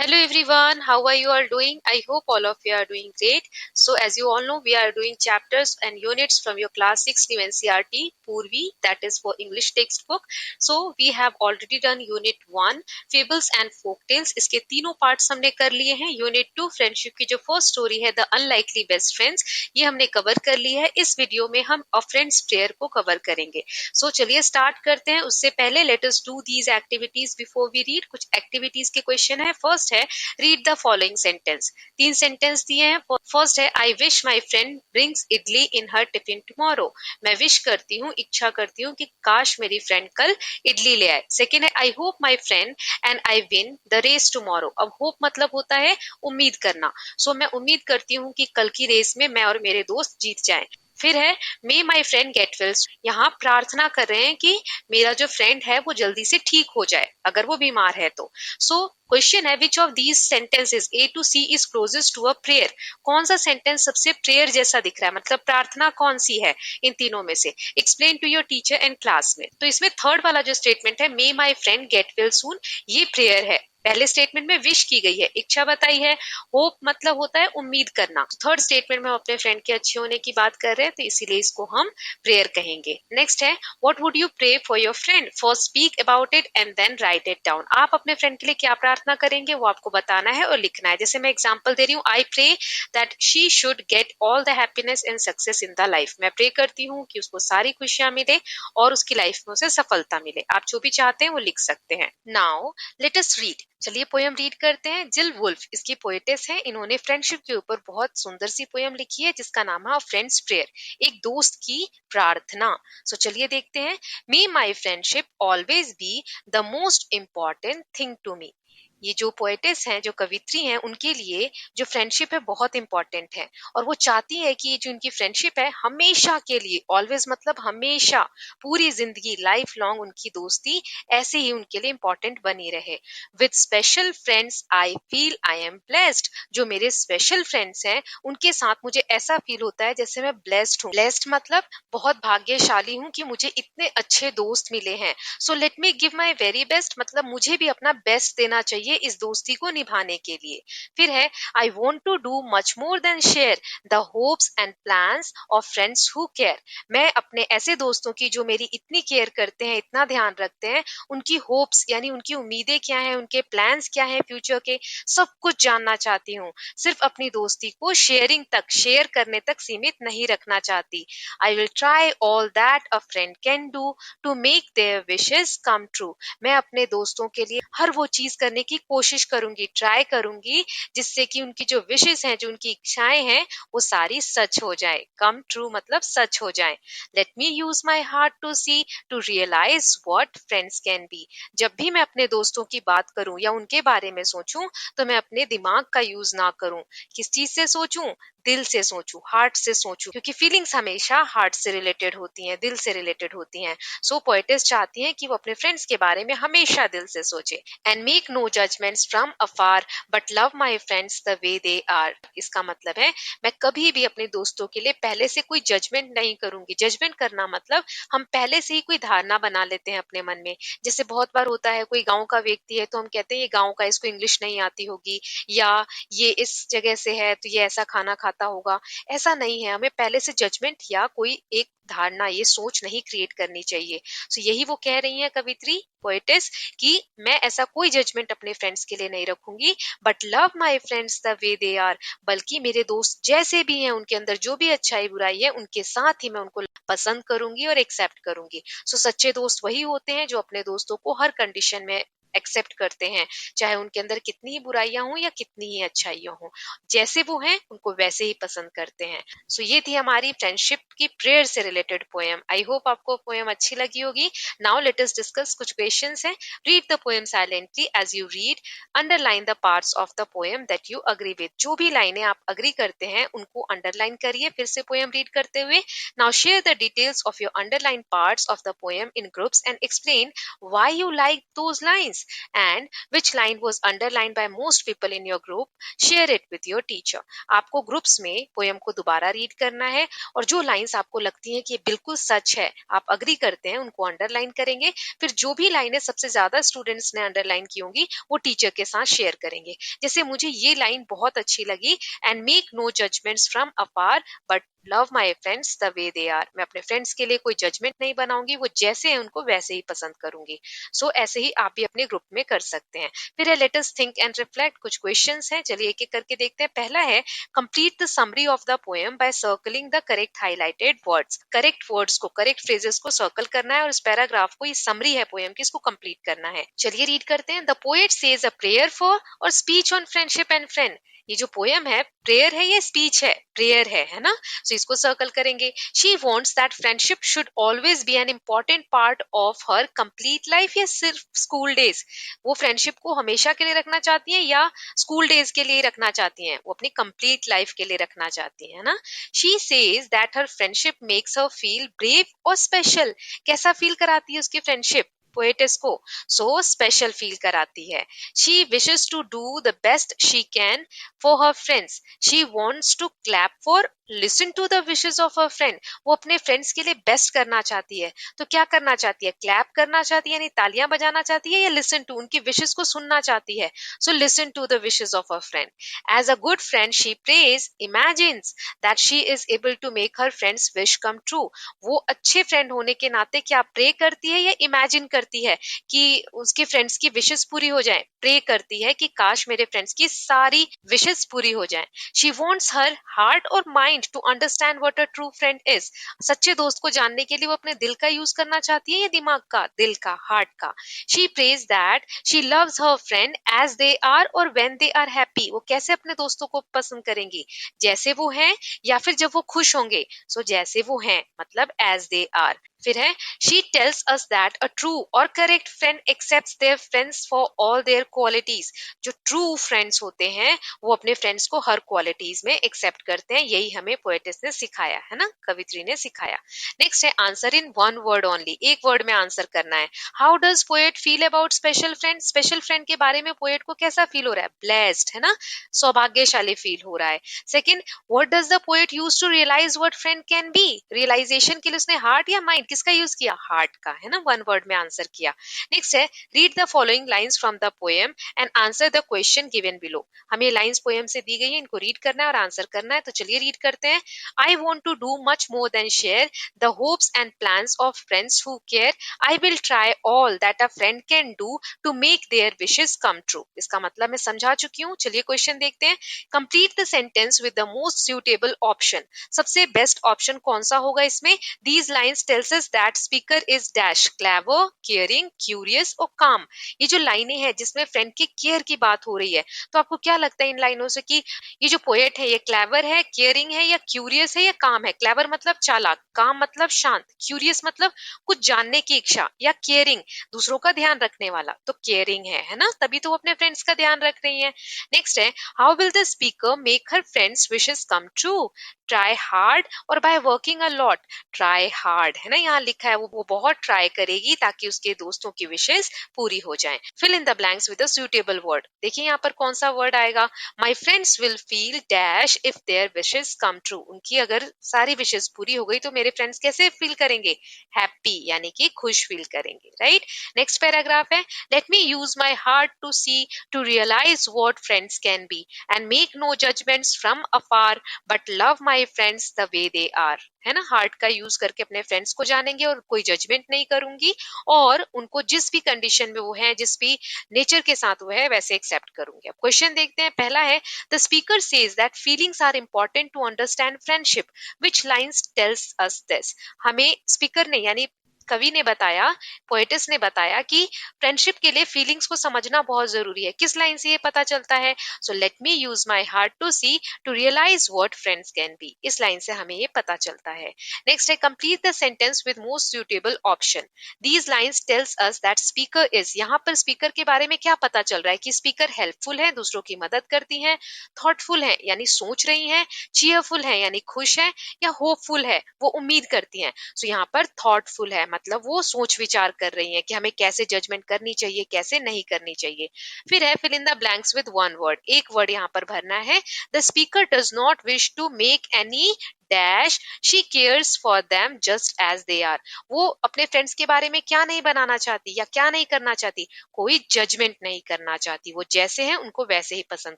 Hello everyone, how are you all doing? I hope all of you are doing great. So as you all know, we are doing chapters and units from your class 6 new NCERT Purvi, that is for English textbook. So we have already done unit 1 fables and folktales. इसके तीनों parts हमने कर लिए हैं. Unit 2 friendship की जो first story है the unlikely best friends, ये हमने कवर कर ली है. इस वीडियो में हम अ फ्रेंड्स प्रेयर को कवर करेंगे. सो चलिए स्टार्ट करते हैं. उससे पहले let us do these activities before we read. कुछ एक्टिविटीज के क्वेश्चन है. फर्स्ट है read the following sentence. 3 sentence दिए हैं. फर्स्ट है I wish my friend brings idli in her tiffin tomorrow. मैं विश करती हूँ, इच्छा करती हूँ कि काश मेरी फ्रेंड कल इडली ले आए. सेकेंड है I hope my friend and I win the race tomorrow. अब होप मतलब होता है उम्मीद करना. सो मैं उम्मीद करती हूँ कि कल की रेस में मैं और मेरे दोस्त जीत जाएं. फिर है may my friend get well. यहाँ प्रार्थना कर रहे हैं कि मेरा जो फ्रेंड है वो जल्दी से ठीक हो जाए अगर वो बीमार है तो. सो क्वेश्चन है which of these sentences A to C is closest to a prayer. कौन सा सेंटेंस सबसे प्रेयर जैसा दिख रहा है, मतलब प्रार्थना कौन सी है इन तीनों में से. Explain to your teacher and classmate. तो इसमें थर्ड वाला जो स्टेटमेंट है may my friend get well soon, ये प्रेयर है. पहले स्टेटमेंट में विश की गई है, इच्छा बताई है. होप मतलब होता है उम्मीद करना. थर्ड स्टेटमेंट में हम अपने फ्रेंड के अच्छे होने की बात कर रहे हैं तो इसीलिए इसको हम प्रेयर कहेंगे. नेक्स्ट है what would you pray for your friend. First speak about it and then write it down. आप अपने फ्रेंड के लिए क्या प्रार्थना करेंगे वो आपको बताना है और लिखना है. जैसे मैं एग्जांपल दे रही हूँ, I pray that she should get all the happiness and success in the life. मैं प्रे करती हूँ कि उसको सारी खुशियां मिले और उसकी लाइफ में उसे सफलता मिले. आप जो भी चाहते हैं वो लिख सकते हैं. Now let us read. चलिए पोयम रीड करते हैं. जिल वुल्फ इसकी पोएटेस है. इन्होंने फ्रेंडशिप के ऊपर बहुत सुंदर सी पोयम लिखी है जिसका नाम है फ्रेंड्स प्रेयर, एक दोस्त की प्रार्थना. सो चलिए देखते हैं. May my friendship always be the most important thing to me. ये जो पोएटेस हैं, जो कवित्री हैं, उनके लिए जो फ्रेंडशिप है बहुत इंपॉर्टेंट है और वो चाहती है कि ये जो उनकी फ्रेंडशिप है हमेशा के लिए, ऑलवेज मतलब हमेशा, पूरी जिंदगी, लाइफ लॉन्ग उनकी दोस्ती ऐसे ही उनके लिए इंपॉर्टेंट बनी रहे. With special friends I feel I am blessed. जो मेरे स्पेशल फ्रेंड्स हैं उनके साथ मुझे ऐसा फील होता है जैसे मैं ब्लेस्ड हूँ. ब्लेस्ड मतलब बहुत भाग्यशाली हूँ कि मुझे इतने अच्छे दोस्त मिले हैं. सो let me give my very best, मतलब मुझे भी अपना बेस्ट देना चाहिए इस दोस्ती को निभाने के लिए. फिर है I want to do much more than share the hopes and plans of friends who care. मैं अपने ऐसे दोस्तों की जो मेरी इतनी केयर करते हैं, इतना ध्यान रखते हैं, उनकी होप्स यानी उनकी उम्मीदें क्या हैं, उनके प्लान्स क्या हैं फ्यूचर के, सब कुछ जानना चाहती हूँ. सिर्फ अपनी दोस्ती को शेयरिंग तक, शेयर करने तक सीमित नहीं रखना चाहती. I will try all that a friend can do to make their wishes come true. मैं अपने दोस्तों के लिए हर वो चीज करने की कोशिश करूंगी, ट्राई करूंगी, जिससे कि उनकी जो विशेस हैं, जो उनकी इच्छाएं हैं, वो सारी सच हो जाए. कम ट्रू मतलब सच हो जाए. Let me use my heart to see to realise what friends can be. जब भी मैं अपने दोस्तों की बात करूं या उनके बारे में सोचूं तो मैं अपने दिमाग का यूज ना करूं. किस चीज से सोचूं? दिल से सोचूं, हार्ट से सोचूं, क्योंकि फीलिंग्स हमेशा हार्ट से रिलेटेड होती हैं, दिल से रिलेटेड होती हैं. सो पोएटेस चाहती हैं कि वो अपने फ्रेंड्स के बारे में हमेशा दिल से सोचे. And make no judgements from afar but love my friends the way they are. इसका मतलब है मैं कभी भी अपने दोस्तों के लिए पहले से कोई जजमेंट नहीं करूंगी. जजमेंट करना मतलब हम पहले से ही कोई धारणा बना लेते हैं अपने मन में. जैसे बहुत बार होता है, कोई गांव का व्यक्ति है तो हम कहते हैं ये गांव का, इसको इंग्लिश नहीं आती होगी, या ये इस जगह से है तो ये ऐसा खाना खाता होगा. ऐसा नहीं है. हमें पहले से जजमेंट या कोई एक धारणा, ये सोच नहीं क्रिएट करनी चाहिए. सो यही वो कह रही हैं कवित्री, पोएटेस, कि मैं ऐसा कोई जजमेंट अपने फ्रेंड्स के लिए नहीं रखूंगी. But love my friends the way they are. बल्कि मेरे दोस्त जैसे भी हैं, उनके अंदर जो भी अच्छाई बुराई है, उनके साथ ही मैं उनको पसंद करूंगी और एक्सेप्ट करूंगी. सो सच्चे दोस्त वही होते हैं जो अपने दोस्तों को हर कंडीशन में एक्सेप्ट करते हैं, चाहे उनके अंदर कितनी ही बुराइयां हों या कितनी ही अच्छाइयां हों. जैसे वो हैं उनको वैसे ही पसंद करते हैं. सो ये थी हमारी फ्रेंडशिप की प्रेयर से रिलेटेड पोएम. आई होप आपको पोएम अच्छी लगी होगी. Now let us discuss. कुछ क्वेश्चंस हैं. Read the poem silently. As you read underline the parts of the poem that you agree with. जो भी लाइनें आप अग्री करते हैं उनको अंडरलाइन करिए फिर से पोएम रीड करते हुए. Now share the details of your underline parts of the poem in groups and explain why you like those lines. lines and which line was underlined by most people in your group, share it with your teacher. आपको groups में poem को दोबारा read करना है और जो lines आपको लगती हैं कि ये बिल्कुल सच है, आप अग्री करते हैं, उनको अंडरलाइन करेंगे। फिर जो भी लाइनें सबसे ज्यादा स्टूडेंट्स ने अंडरलाइन की होंगी वो टीचर के साथ शेयर करेंगे। जैसे मुझे ये लाइन बहुत अच्छी लगी, and make no judgements from afar but love my friends the way they are. मैं अपने फ्रेंड्स के लिए कोई जजमेंट नहीं बनाऊंगी, वो जैसे हैं उनको वैसे ही पसंद करूंगी। सो ऐसे ही आप भी अपने ग्रुप में कर सकते हैं। फिर है let us think and reflect. कुछ क्वेश्चंस हैं, चलिए एक एक करके देखते हैं। पहला है complete the summary of the poem by circling the correct highlighted words. Correct words को, करेक्ट फ्रेजेस को सर्कल करना है और इस पैराग्राफ को, ये समरी है पोएम की, इसको कंप्लीट करना है। चलिए रीड करते हैं। The poet says a prayer for or speech on friendship and friend. ये जो पोएम है प्रेयर है या स्पीच है? प्रेयर है ना? सो इसको सर्कल करेंगे। She wants that friendship should always be an important part of her complete life या सिर्फ स्कूल डेज? वो फ्रेंडशिप को हमेशा के लिए रखना चाहती है या स्कूल डेज के लिए रखना चाहती हैं? वो अपनी कंप्लीट लाइफ के लिए रखना चाहती है ना। She says that her friendship makes her feel brave और स्पेशल। कैसा फील कराती है उसकी फ्रेंडशिप पोएटिस को? सो स्पेशल फील कराती है। She wishes to do the best she can for her friends. She wants to clap for listen to the wishes of her friend. वो अपने फ्रेंड्स के लिए बेस्ट करना चाहती है, तो क्या करना चाहती है? क्लैप करना चाहती है यानी तालियां बजाना चाहती है, या लिसन टू, उनकी विशेस को सुनना चाहती है? So listen to the wishes of her friend. As a good friend she prays imagines that she is able to make her friends wish come true. वो अच्छे फ्रेंड होने के नाते क्या प्रे करती है या इमेजिन करती है कि उसके फ्रेंड्स की विशेस पूरी हो जाए? प्रे करती है कि काश मेरे फ्रेंड्स की सारी विशेस पूरी हो जाए। शी वॉन्ट्स हर हार्ट और mind to understand what a true friend is. सच्चे दोस्त को जानने के लिए वो अपने दिल का यूज करना चाहती है या दिमाग का? दिल का, हार्ट का। She prays that she loves her friend as they are और व्हेन दे आर हैप्पी। वो कैसे अपने दोस्तों को पसंद करेंगी? जैसे वो हैं या फिर जब वो खुश होंगे? सो जैसे वो हैं मतलब एज दे आर। फिर है she tells us that a true or correct friend accepts their friends for all their qualities. जो ट्रू फ्रेंड्स होते हैं वो अपने फ्रेंड्स को हर क्वालिटीज में एक्सेप्ट करते हैं। यही हमें पोएटिस ने सिखाया है ना, कवित्री ने सिखाया। नेक्स्ट है answer in one word only. एक वर्ड में आंसर करना है। How does poet feel about special friend? Special friend के बारे में पोएट को कैसा फील हो रहा है? ब्लेस्ड, है ना, सौभाग्यशाली फील हो रहा है। Second, what does the poet use to realise what friend can be? Realisation के लिए उसने हार्ट या माइंड, किसका यूज किया? हार्ट का, है ना, वन वर्ड में आंसर किया। नेक्स्ट है read the following lines from the poem and answer the question given below. हमें लाइंस पोएम से दी गई है, इनको रीड करना है और आंसर करना है। तो चलिए रीड करते हैं। I want to do much more than share the hopes and plans of friends who care. I will try all that a friend can do to make their wishes come true. इसका मतलब मैं समझा चुकी हूँ। चलिए question देखते हैं। Complete the sentence with the most suitable option. सबसे बेस्ट ऑप्शन कौन सा होगा इसमें? These lines tells us that speaker is dash clever, caring, curious और काम। ये जो लाइनें हैं जिसमें फ्रेंड के केयर की बात हो रही है, तो आपको क्या लगता है इन लाइनों से कि ये जो पोएट है ये क्लेवर है, केयरिंग है या क्यूरियस है या काम है? क्लेवर मतलब चालाक, काम मतलब शांत, क्यूरियस मतलब कुछ जानने की इच्छा, या केयरिंग दूसरों का ध्यान रखने वाला? तो केयरिंग है ना, तभी तो वो अपने फ्रेंड्स का ध्यान रख रही है। नेक्स्ट है how will the speaker make her friends wishes come true? Try hard or by working a lot? Try hard है ना, यहाँ लिखा है वो बहुत ट्राई करेगी ताकि उसके दोस्तों की विशेस पूरी हो जाएं। Fill in the blanks with a suitable word. देखिए यहाँ पर कौन सा वर्ड आएगा? My friends will feel dash if their wishes come true. उनकी अगर सारी विशेस पूरी हो गई तो मेरे फ्रेंड्स कैसे फील करेंगे? हैप्पी, यानी कि खुश फील करेंगे, राइट। नेक्स्ट पैराग्राफ है let me use my heart to see to realise what friends can be and make no judgements from afar but love my friends the way they are. है ना, heart का use करके अपने friends को जानेंगे और कोई जजमेंट नहीं करूंगी और उनको जिस भी कंडीशन में वो है, जिस भी नेचर के साथ वो है, वैसे एक्सेप्ट करूंगी। अब क्वेश्चन देखते हैं। पहला है the speaker says that feelings are important to understand friendship. Which lines tells us this? हमें स्पीकर ने यानी कवि ने बताया, पोएटिस ने बताया कि फ्रेंडशिप के लिए फीलिंग्स को समझना बहुत जरूरी है। किस लाइन से ये पता चलता है? So let me use my heart to see to realise what friends can be. इस लाइन से हमें ये पता चलता है। नेक्स्ट है complete the sentence with most suitable option. These lines tells us that speaker is. यहाँ पर स्पीकर के बारे में क्या पता चल रहा है? कि स्पीकर हेल्पफुल है, दूसरों की मदद करती हैं, थॉटफुल है यानी सोच रही हैं, चीयरफुल है यानी खुश है, या होपफुल है वो उम्मीद करती हैं। सो यहाँ पर थॉटफुल है मतलब वो सोच विचार कर रही हैं कि हमें कैसे जजमेंट करनी चाहिए, कैसे नहीं करनी चाहिए। फिर है fill in the blanks with one word, एक वर्ड यहाँ पर भरना है। The speaker does not wish to make any dash, she cares for them just as they are. वो अपने फ्रेंड्स के बारे में क्या नहीं बनाना चाहती या क्या नहीं करना चाहती, कोई जजमेंट नहीं करना चाहती, वो जैसे हैं उनको वैसे ही पसंद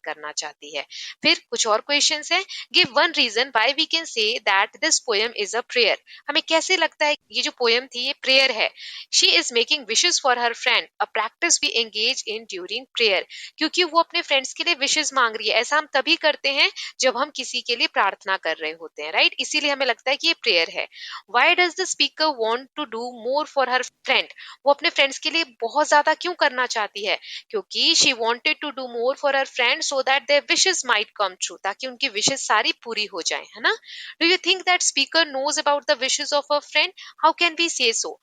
करना चाहती है। फिर कुछ और क्वेश्चंस हैं। Give one reason why we can say that this poem is a prayer. हमें कैसे लगता है ये जो पोएम थी ये प्रेयर है। She is making wishes for her friend, a practice we engage in during prayer. क्योंकि वो अपने फ्रेंड्स के लिए विशेस मांग रही है। ऐसा हम तभी करते हैं जब हम किसी के लिए प्रार्थना कर रहे होते हैं, राइट? इसीलिए हमें लगता है कि ये प्रेयर है। Why does the speaker want to do more for her friend? वो अपने फ्रेंड्स के लिए बहुत ज्यादा क्यों करना चाहती है? क्योंकि she wanted to do more for her friend so that their wishes might come true, ताकि उनकी विशेस सारी पूरी हो जाए, है ना? Do you think that speaker knows about the wishes of a friend? How can we say so?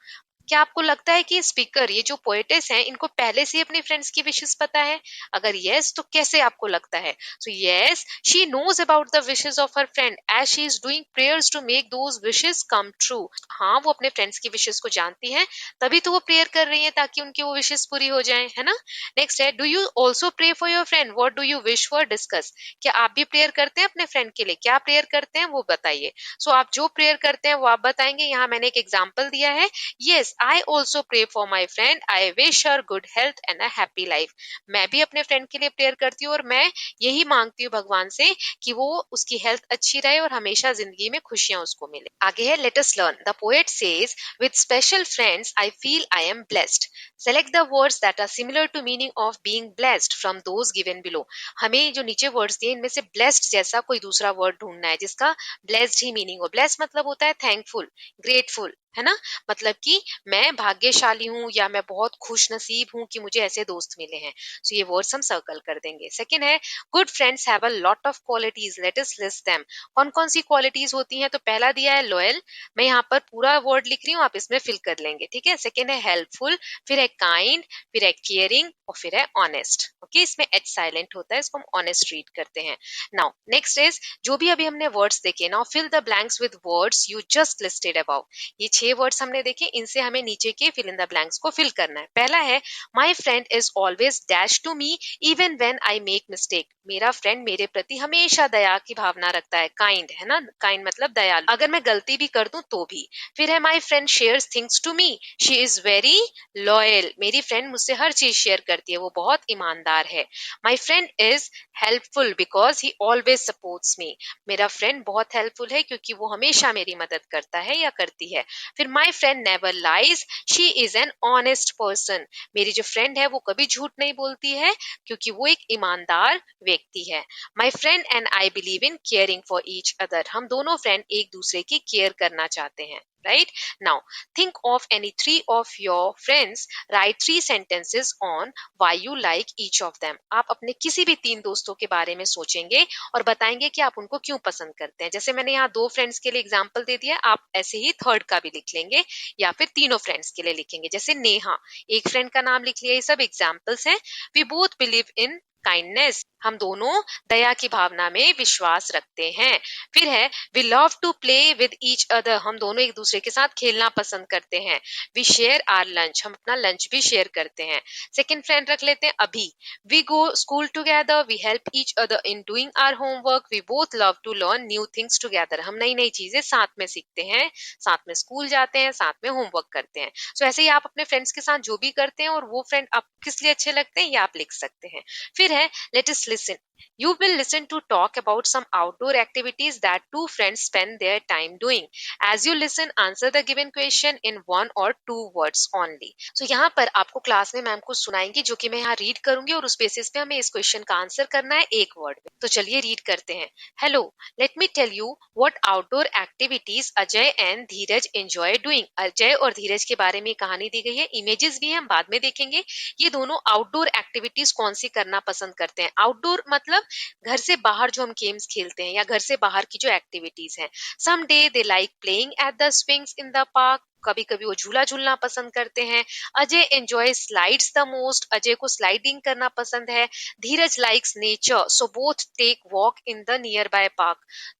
क्या आपको लगता है कि स्पीकर, ये जो पोएटेस हैं, इनको पहले से ही अपने फ्रेंड्स की विशेस पता है? अगर यस, तो कैसे आपको लगता है? So yes, she knows about the wishes of her friend as she is doing prayers to make those wishes come true. हाँ, वो अपने फ्रेंड्स की विशेस को जानती हैं, तभी तो वो प्रेयर कर रही है ताकि उनकी वो विशेस पूरी हो जाए, है ना? नेक्स्ट है, do you also pray for your friend? What do you wish for? Discuss. क्या आप भी प्रेयर करते हैं अपने फ्रेंड के लिए? क्या प्रेयर करते हैं वो बताइए। सो आप जो प्रेयर करते हैं वो आप बताएंगे। यहाँ मैंने एक एग्जाम्पल दिया है। Yes, I also pray for my friend. I wish her good health and a happy life. मैं भी अपने फ्रेंड के लिए प्रेयर करती हूँ और मैं यही मांगती हूँ भगवान से कि वो उसकी हेल्थ अच्छी रहे और हमेशा जिंदगी में खुशियां उसको मिले। आगे है, let us learn. The poet says, with special friends, I feel I am blessed. Select the words that are similar to meaning of being blessed from those given below. हमें जो नीचे वर्ड्स दिए इनमें से blessed जैसा कोई दूसरा word ढूंढना है जिसका blessed ही मीनिंग हो। blessed मतलब होता है थैंकफुल, ग्रेटफुल, है ना? मतलब कि मैं भाग्यशाली हूँ या मैं बहुत खुश नसीब हूँ कि मुझे ऐसे दोस्त मिले हैं। सो ये वर्ड्स हम सर्कल कर देंगे। सेकंड है, good friends have a lot of qualities, let us list them. कौन कौन सी क्वालिटीज होती हैं? तो पहला दिया है लॉयल, मैं यहाँ पर पूरा वर्ड लिख रही हूँ, आप इसमें फिल कर लेंगे, ठीक है? सेकंड है हेल्पफुल, फिर है काइंड, फिर है केयरिंग और फिर है ऑनेस्ट। ओके, इसमें एच साइलेंट होता है, इसको हम ऑनेस्ट रीड करते हैं। नाउ नेक्स्ट इज, जो भी अभी हमने वर्ड्स देखे, now fill the blanks with words you just listed about. ये 6 वर्ड्स हमने देखे, इनसे हमें नीचे के फिल इन द ब्लैंक्स को फिल करना है। पहला है, my friend is always dash to me even when I make mistake. मेरा फ्रेंड मेरे प्रति हमेशा दया की भावना रखता है। काइंड, है ना? काइंड मतलब दयालु, अगर मैं गलती भी कर दूं तो भी। फिर है, my friend shares things to me, she is very loyal. मेरी फ्रेंड मुझसे हर चीज शेयर करती है, वो बहुत ईमानदार है। My friend is helpful because he always supports me. मेरा फ्रेंड बहुत हेल्पफुल है क्योंकि वो हमेशा मेरी मदद करता है या करती है। फिर my friend never lies, she is an honest person. मेरी जो फ्रेंड है वो कभी झूठ नहीं बोलती है क्योंकि वो एक ईमानदार व्यक्ति है। माई friend and I believe in caring for each other. हम दोनों फ्रेंड एक दूसरे की केयर करना चाहते हैं, right? Now, think of any 3 of your friends. Write 3 sentences on why you like each of them. आप अपने किसी भी 3 दोस्तों के बारे में सोचेंगे और बताएंगे कि आप उनको क्यों पसंद करते हैं। जैसे मैंने यहाँ 2 फ्रेंड्स के लिए एग्जाम्पल दे दिया, आप ऐसे ही थर्ड का भी लिख लेंगे या फिर तीनों फ्रेंड्स के लिए लिखेंगे। जैसे नेहा, एक फ्रेंड का नाम लिख लिया। ये सब एग्जाम्पल्स हैं। We both believe in kindness, हम दोनों दया की भावना में विश्वास रखते हैं। फिर है, we love to play with each other, हम दोनों एक दूसरे के साथ खेलना पसंद करते हैं। वी शेयर आवर लंच, हम अपना लंच भी शेयर करते हैं। सेकंड फ्रेंड रख लेते हैं अभी। We go school together, we help each other in doing our homework, we both love to learn new things together. हम नई नई चीजें साथ में सीखते हैं, साथ में स्कूल जाते हैं, साथ में होमवर्क करते हैं। सो ऐसे ही आप अपने फ्रेंड्स के साथ जो भी करते हैं और वो फ्रेंड आप किस लिए अच्छे लगते हैं ये आप लिख सकते हैं। फिर है, let us listen. You will listen to talk about some outdoor activities that 2 friends spend their time doing. As you listen, answer the given question in 1 or 2 words only. So यहाँ पर आपको क्लास में ma'am कुछ सुनाएंगी जो कि मैं यहाँ read करूंगी और उस बेसिस पे हमें इस क्वेश्चन का आंसर करना है एक वर्ड में। तो चलिए रीड करते हैं। Hello, let me tell you what outdoor activities Ajay and Dhiraj enjoy doing. Ajay और धीरज के बारे में कहानी दी गई है, इमेजेस भी हम बाद में देखेंगे। ये दोनों आउटडोर एक्टिविटीज कौन सी करना पसंद करते हैं। आउटडोर मतलब मतलब घर से बाहर जो हम गेम्स खेलते हैं या घर से बाहर की जो एक्टिविटीज हैं. Some day they like playing at the swings in the park. कभी कभी वो झूला झूलना पसंद करते हैं. Ajay enjoy slides the most. Ajay को स्लाइडिंग करना पसंद है. Dheeraj likes nature, so both take walk in the nearby park.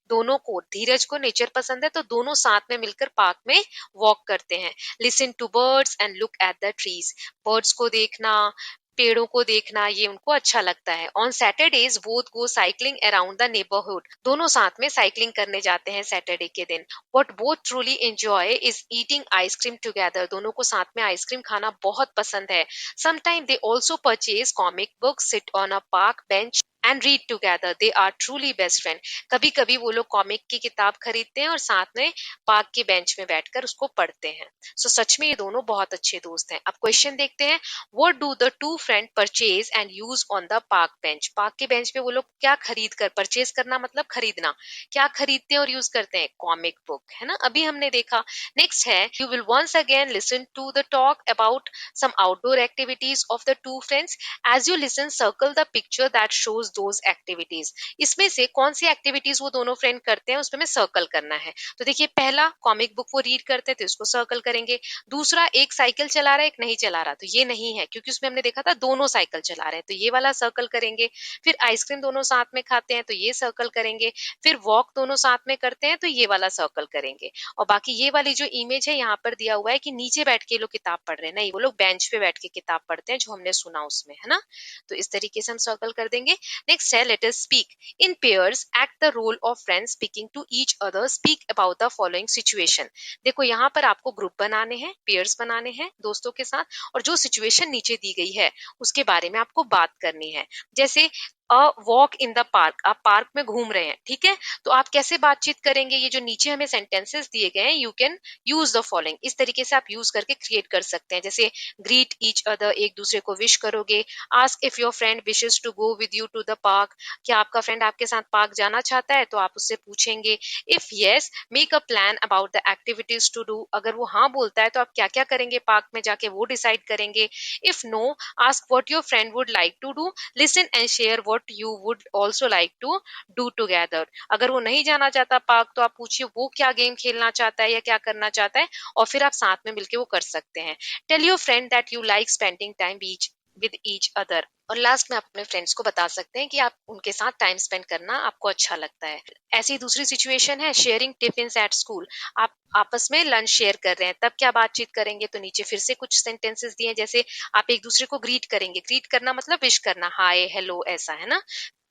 दोनों को, धीरज को नेचर पसंद है तो दोनों साथ में मिलकर पार्क में वॉक करते हैं. Listen to birds and look at the trees. Birds को देखना, पेड़ों को देखना, ये उनको अच्छा लगता है. On Saturdays both go cycling around the neighbourhood. दोनों साथ में साइकिलिंग करने जाते हैं सैटरडे के दिन. What both truly enjoy is eating ice cream together. दोनों को साथ में आइसक्रीम खाना बहुत पसंद है. Sometime they also purchase comic book, sit on a park bench and read together. They are truly best friend. कभी कभी वो लोग कॉमिक की किताब खरीदते हैं और साथ में पार्क के बेंच में बैठकर उसको पढ़ते हैं. सो सच में ये दोनों बहुत अच्छे दोस्त हैं. अब क्वेश्चन देखते हैं. What do the two friend purchase and use on the park bench? Park के बेंच पे वो लोग क्या खरीद कर, परचेज करना मतलब खरीदना, क्या खरीदते हैं और यूज करते हैं? कॉमिक बुक, है ना, अभी हमने देखा. नेक्स्ट है, you will once again listen to the talk about some outdoor activities of the two friends. As you listen circle the picture that shows those activities. इसमें से कौन सी एक्टिविटीज वो दोनों फ्रेंड करते हैं उसमें हमें सर्कल करना है. तो देखिए, पहला कॉमिक बुक वो रीड करते हैं तो इसको सर्कल करेंगे. दूसरा, एक साइकिल चला रहा है एक नहीं चला रहा, तो ये नहीं है क्योंकि उसमें हमने देखा था दोनों साइकिल चला रहे हैं, तो ये वाला सर्कल करेंगे. फिर आइसक्रीम दोनों साथ में खाते हैं तो ये सर्कल करेंगे. फिर वॉक दोनों साथ में करते हैं तो ये वाला सर्कल करेंगे. और बाकी ये वाली जो इमेज है यहाँ पर दिया हुआ है कि नीचे बैठ के लोग किताब पढ़ रहे हैं, नहीं, वो लोग बेंच पे बैठ के किताब पढ़ते हैं जो हमने सुना उसमें, है ना. तो इस तरीके से हम सर्कल कर देंगे. नेक्स्ट है, let us speak in pairs, act the role of friends speaking to each other, speak about the following situation. देखो, यहाँ पर आपको ग्रुप बनाने हैं, पेयर्स बनाने हैं दोस्तों के साथ, और जो सिचुएशन नीचे दी गई है उसके बारे में आपको बात करनी है. जैसे a walk in the park, आप पार्क में घूम रहे हैं, ठीक है, तो आप कैसे बातचीत करेंगे? ये जो नीचे हमें सेंटेंसेस दिए गए हैं, you can use the following, इस तरीके से आप यूज करके क्रिएट कर सकते हैं. जैसे ग्रीट ईच अदर, एक दूसरे को विश करोगे. Ask if your friend wishes to go with you to the park, क्या आपका फ्रेंड आपके साथ पार्क जाना चाहता है, तो आप उससे पूछेंगे. If yes, make a plan about the activities to do, अगर वो हाँ बोलता है तो आप क्या क्या करेंगे पार्क में जाके, वो डिसाइड करेंगे. If no, ask what your friend would like to do, listen and share what you would also like to do together. अगर वो नहीं जाना चाहता पार्क तो आप पूछिए वो क्या गेम खेलना चाहता है या क्या करना चाहता है, और फिर आप साथ में मिलकर वो कर सकते हैं. Tell your friend that you like spending time with each other. और लास्ट में अपने फ्रेंड्स को बता सकते हैं कि आप उनके साथ टाइम स्पेंड करना आपको अच्छा लगता है. ऐसी दूसरी सिचुएशन है, शेयरिंग टिफिन्स एट स्कूल. आप आपस में लंच शेयर कर रहे हैं, तब क्या बातचीत करेंगे? तो नीचे फिर से कुछ सेंटेंसेस दिए, जैसे आप एक दूसरे को ग्रीट करेंगे. ग्रीट करना मतलब विश करना, हाय हेलो, ऐसा, है ना.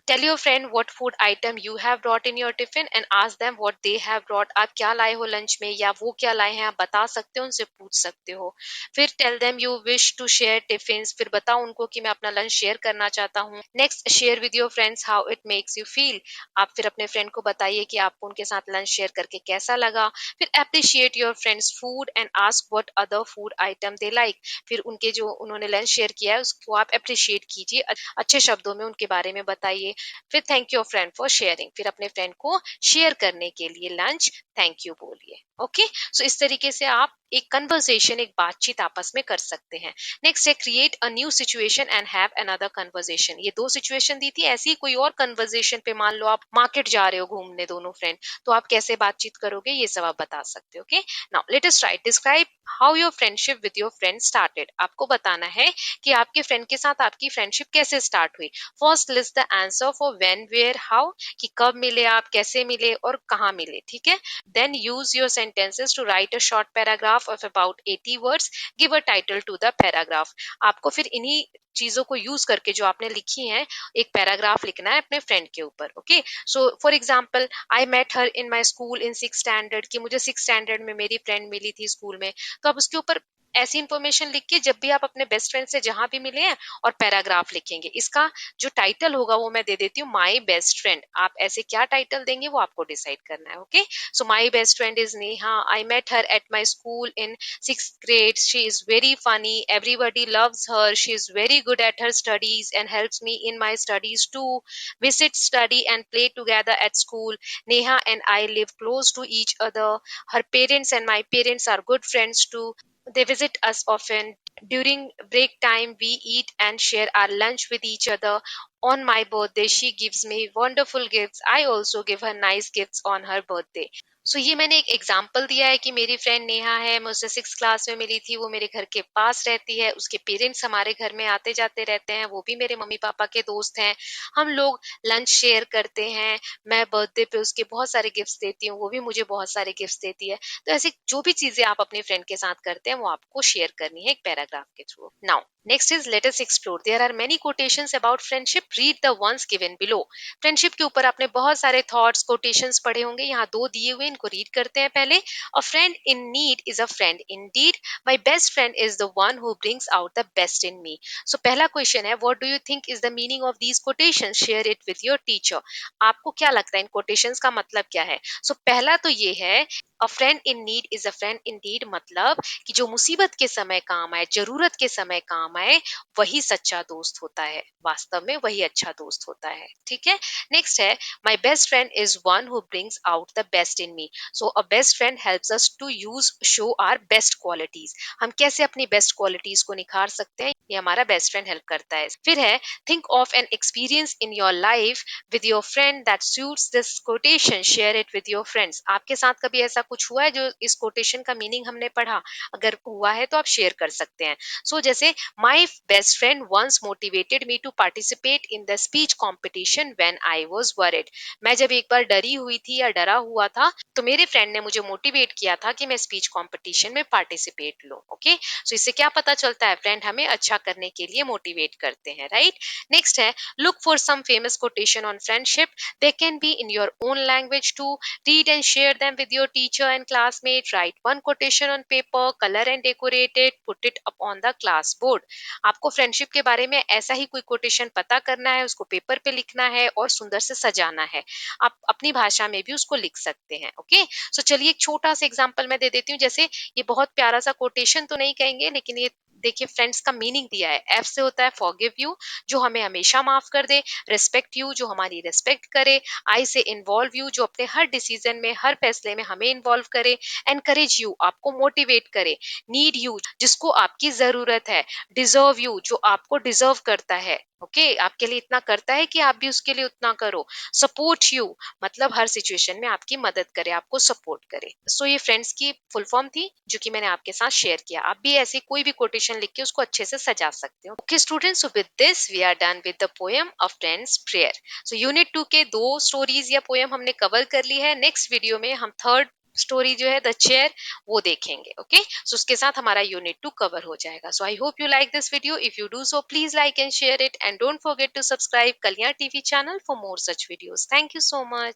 Tell your friend what food item you have brought in your tiffin and ask them what they have brought. आप क्या लाए हो लंच में, या वो क्या लाए हैं आप बता सकते हो, उनसे पूछ सकते हो. फिर tell them you wish to share tiffins, फिर बताओ उनको कि मैं अपना लंच शेयर करना चाहता हूँ. Next, share with your friends how it makes you feel. आप फिर अपने फ्रेंड को बताइए कि आपको उनके साथ लंच शेयर करके कैसा लगा. फिर appreciate your friends food and ask what other food item they like. फिर उनके जो उन्होंने लंच शेयर किया है उसको आप अप्रिशिएट कीजिए, अच्छे शब्दों में उनके बारे में बताइए. फिर thank you friend for sharing, फिर अपने फ्रेंड को शेयर करने के लिए लंच थैंक यू बोलिए. ओके, सो इस तरीके से आप एक कन्वर्सेशन, एक बातचीत आपस में कर सकते हैं. नेक्स्ट है, create a new situation and have another conversation. ये दो सिचुएशन दी थी, ऐसी कोई और कन्वर्सेशन पे, मान लो आप मार्केट जा रहे हो घूमने दोनों फ्रेंड, तो आप कैसे बातचीत करोगे, ये सब आप बता सकते हो. Okay, now let us right, describe how your friendship with your friend started. आपको बताना है कि आपके फ्रेंड के साथ आपकी फ्रेंडशिप कैसे स्टार्ट हुई. First list the answer for when, where, how, कि कब मिले आप, कैसे मिले और कहाँ मिले, ठीक है. Then use your sentences to write a short paragraph of about 80 words. Give a title to the paragraph. आपको फिर इन्हीं चीजों को यूज करके जो आपने लिखी हैं एक पैराग्राफ लिखना है अपने फ्रेंड के ऊपर. Okay, so for example, I met her in my school in 6th standard, कि मुझे 6th स्टैंडर्ड में मेरी फ्रेंड मिली थी स्कूल में. तो आप उसके ऊपर ऐसी इंफॉर्मेशन लिख के जब भी आप अपने बेस्ट फ्रेंड से जहां भी मिले हैं और पैराग्राफ लिखेंगे. इसका जो टाइटल होगा वो मैं दे देती हूँ, माई बेस्ट फ्रेंड. आप ऐसे क्या टाइटल देंगे वो आपको डिसाइड करना है. Okay, so my best friend is Neha. I met her at my school in 6th grade. She is very funny. Everybody loves her. She is very good at her studies and helps me in my studies too. Visit, study and play together at school. Neha and I live close to each other. Her parents and my parents are good friends too. They visit us often. During break time, we eat and share our lunch with each other. On my birthday, she gives me wonderful gifts. I also give her nice gifts on her birthday. सो ये मैंने एक example दिया है कि मेरी friend Neha है, मैं उससे 6 क्लास में मिली थी, वो मेरे घर के पास रहती है, उसके पेरेंट्स हमारे घर में आते जाते रहते हैं, वो भी मेरे मम्मी पापा के दोस्त हैं, हम लोग लंच शेयर करते हैं, मैं बर्थडे पे उसके बहुत सारे गिफ्ट्स देती हूँ, वो भी मुझे बहुत सारे गिफ्ट्स देती है। तो ऐसी जो भी चीजें आप अपने फ्रेंड के साथ करते हैं वो आपको शेयर करनी है एक पैराग्राफ के through. Now next is let us explore, there are many quotations about friendship, read the ones given below. Friendship के ऊपर आपने बहुत सारे थॉट्स कोटेशंस पढ़े होंगे, यहाँ दो दिए हुए, इनको रीड करते हैं पहले। A friend in need is a friend in deed, my best friend is the one who brings out the best in me. So पहला क्वेश्चन है, what do you think is the meaning of these quotations, share it with your teacher. आपको क्या लगता है इन quotations का मतलब क्या है? सो पहला तो ये है, a friend in need is a friend in deed, मतलब कि जो मुसीबत के समय काम आए, जरूरत के समय काम आए, वही सच्चा दोस्त होता है, वास्तव में वही अच्छा दोस्त होता है। ठीक है। नेक्स्ट है, my best friend is one who brings out the best in me. So a best friend helps us to use show our best qualities. हम कैसे अपनी बेस्ट क्वालिटीज को निखार सकते हैं, ये हमारा बेस्ट फ्रेंड हेल्प करता है। फिर है, think of an experience in your life with your friend that suits this quotation, share it with your friends। आपके साथ कभी ऐसा कुछ हुआ है जो इस कोटेशन का मीनिंग हमने पढ़ा? अगर हुआ है तो आप शेयर कर सकते हैं। जैसे, my best friend once motivated me to participate in the speech competition when I was worried। मैं जब एक बार डरी हुई थी या डरा हुआ था, तो मेरे फ्रेंड ने मुझे मोटिवेट किया था कि मैं स्पीच कॉम्पिटिशन में पार्टिसिपेट लूं। ओके, सो इससे क्या पता चलता है, फ्रेंड हमें अच्छा करने के लिए मोटिवेट करते हैं, राइट। नेक्स्ट है, look for some famous quotation on friendship, they can be in your own language too, read and share them with your teacher and classmate, write one quotation on paper, color and decorate it, put it up on the class board। आपको friendship के बारे में ऐसा ही कोई quotation पता करना है, उसको पेपर पे लिखना है और सुंदर से सजाना है। आप अपनी भाषा में भी उसको लिख सकते हैं। ओके, सो चलिए एक छोटा सा एग्जांपल मैं दे देती हूँ। जैसे, ये बहुत प्यारा सा कोटेशन तो नहीं कहेंगे, लेकिन ये देखिए फ्रेंड्स का मीनिंग दिया है। एफ से होता है फॉरगिव यू, जो हमें हमेशा माफ कर दे, रिस्पेक्ट यू, जो हमारी रिस्पेक्ट करे, आई से इन्वॉल्व यू, जो अपने हर डिसीजन में, हर फैसले में हमें इन्वॉल्व करे, एनकरेज यू, आपको मोटिवेट करे, नीड यू, जिसको आपकी जरूरत है, डिजर्व यू, जो आपको डिजर्व करता है, ओके, आपके लिए इतना करता है कि आप भी उसके लिए उतना करो, सपोर्ट यू, मतलब हर सिचुएशन में आपकी मदद करे, आपको सपोर्ट करे। ये फ्रेंड्स की फुल फॉर्म थी जो कि मैंने आपके साथ शेयर किया। आप भी ऐसे कोई भी कोटेशन लिख के उसको अच्छे से सजा सकते हो। Okay students, so with this we are done with the poem of friends prayer. Unit 2 के 2 स्टोरीज या पोएम हमने कवर कर ली है। नेक्स्ट वीडियो में हम थर्ड स्टोरी जो है द चेयर, वो देखेंगे। ओके, उसके साथ हमारा यूनिट 2 कवर हो जाएगा। I hope you like this video. If you do so please like and share it, and don't forget to subscribe Kalyan TV channel for more such videos. Thank you so much.